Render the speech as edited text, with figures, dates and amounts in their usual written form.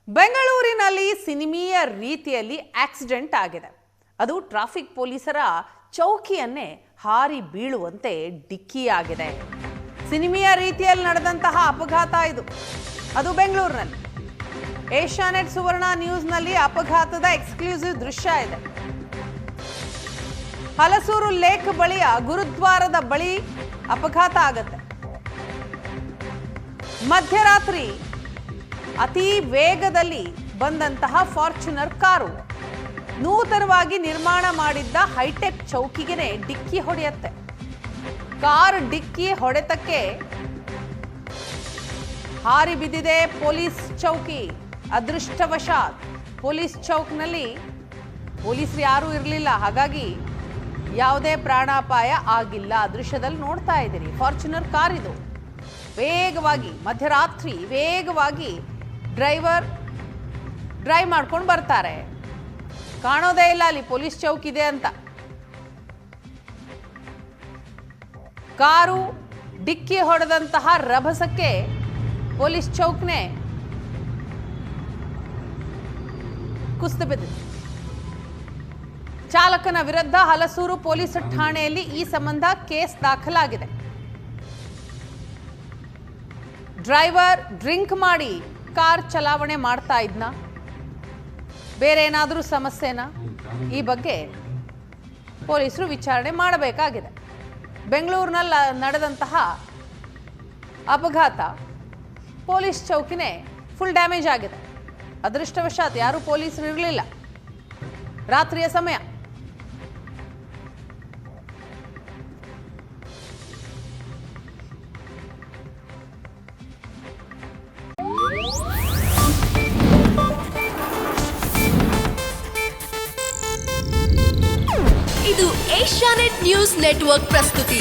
ಬೆಂಗಳೂರಿನಲ್ಲಿ ಸಿನಿಮೀಯ ರೀತಿಯಲ್ಲಿ ಆಕ್ಸಿಡೆಂಟ್ ಆಗಿದೆ. ಅದು ಟ್ರಾಫಿಕ್ ಪೊಲೀಸರ ಚೌಕಿಯನ್ನೇ ಹಾರಿ ಬೀಳುವಂತೆ ಡಿಕ್ಕಿಯಾಗಿದೆ. ಸಿನಿಮೀಯ ರೀತಿಯಲ್ಲಿ ನಡೆದಂತಹ ಅಪಘಾತ ಇದು. ಅದು ಬೆಂಗಳೂರಿನಲ್ಲಿ. ಏಷ್ಯಾನೆಟ್ ಸುವರ್ಣ ನ್ಯೂಸ್ನಲ್ಲಿ ಅಪಘಾತದ ಎಕ್ಸ್ಕ್ಲೂಸಿವ್ ದೃಶ್ಯ ಇದೆ. ಹಲಸೂರು ಲೇಕ್ ಬಳಿಯ ಗುರುದ್ವಾರದ ಬಳಿ ಅಪಘಾತ ಆಗುತ್ತೆ. ಮಧ್ಯರಾತ್ರಿ ಅತಿ ವೇಗದಲ್ಲಿ ಬಂದಂತಹ ಫಾರ್ಚುನರ್ ಕಾರು ನೂತನವಾಗಿ ನಿರ್ಮಾಣ ಮಾಡಿದ್ದ ಹೈಟೆಕ್ ಚೌಕಿಗೆ ಡಿಕ್ಕಿ ಹೊಡೆಯುತ್ತೆ. ಕಾರ್ ಡಿಕ್ಕಿ ಹೊಡೆತಕ್ಕೆ ಹಾರಿ ಬಿದ್ದಿದೆ ಪೊಲೀಸ್ ಚೌಕಿ. ಅದೃಷ್ಟವಶಾತ್ ಪೊಲೀಸ್ ಚೌಕ್ನಲ್ಲಿ ಪೊಲೀಸರು ಯಾರೂ ಇರಲಿಲ್ಲ, ಹಾಗಾಗಿ ಯಾವುದೇ ಪ್ರಾಣಾಪಾಯ ಆಗಿಲ್ಲ. ದೃಶ್ಯದಲ್ಲಿ ನೋಡ್ತಾ ಇದ್ದೀರಿ, ಫಾರ್ಚುನರ್ ಕಾರ್ ಇದು ವೇಗವಾಗಿ ಮಧ್ಯರಾತ್ರಿ ವೇಗವಾಗಿ ಡ್ರೈವ್ ಮಾಡ್ಕೊಂಡು ಬರ್ತಾರೆ. ಕಾಣೋದೇ ಇಲ್ಲ ಅಲ್ಲಿ ಪೊಲೀಸ್ ಚೌಕ್ ಇದೆ ಅಂತ. ಕಾರು ಡಿಕ್ಕಿ ಹೊಡೆದಂತಹ ರಭಸಕ್ಕೆ ಪೊಲೀಸ್ ಚೌಕ್ನೇ ಕುಸಿದು ಬಿದ್ದಿದೆ. ಚಾಲಕನ ವಿರುದ್ಧ ಹಲಸೂರು ಪೊಲೀಸ್ ಠಾಣೆಯಲ್ಲಿ ಈ ಸಂಬಂಧ ಕೇಸ್ ದಾಖಲಾಗಿದೆ. ಡ್ರೈವರ್ ಡ್ರಿಂಕ್ ಮಾಡಿ ಕಾರ್ ಚಲಾವಣೆ ಮಾಡ್ತಾ ಇದ್ನ, ಬೇರೆ ಏನಾದರೂ ಸಮಸ್ಯೆನಾ, ಈ ಬಗ್ಗೆ ಪೊಲೀಸರು ವಿಚಾರಣೆ ಮಾಡಬೇಕಾಗಿದೆ. ಬೆಂಗಳೂರಿನಲ್ಲಿ ನಡೆದಂತಹ ಅಪಘಾತ ಪೊಲೀಸ್ ಚೌಕಿನೇ ಫುಲ್ ಡ್ಯಾಮೇಜ್ ಆಗಿದೆ. ಅದೃಷ್ಟವಶಾತ್ ಯಾರೂ ಪೊಲೀಸರು ಇರಲಿಲ್ಲ. ರಾತ್ರಿಯ ಸಮಯ. ಇದು ಏಷ್ಯಾನೆಟ್ ನ್ಯೂಸ್ ನೆಟ್ವರ್ಕ್ ಪ್ರಸ್ತುತಿ.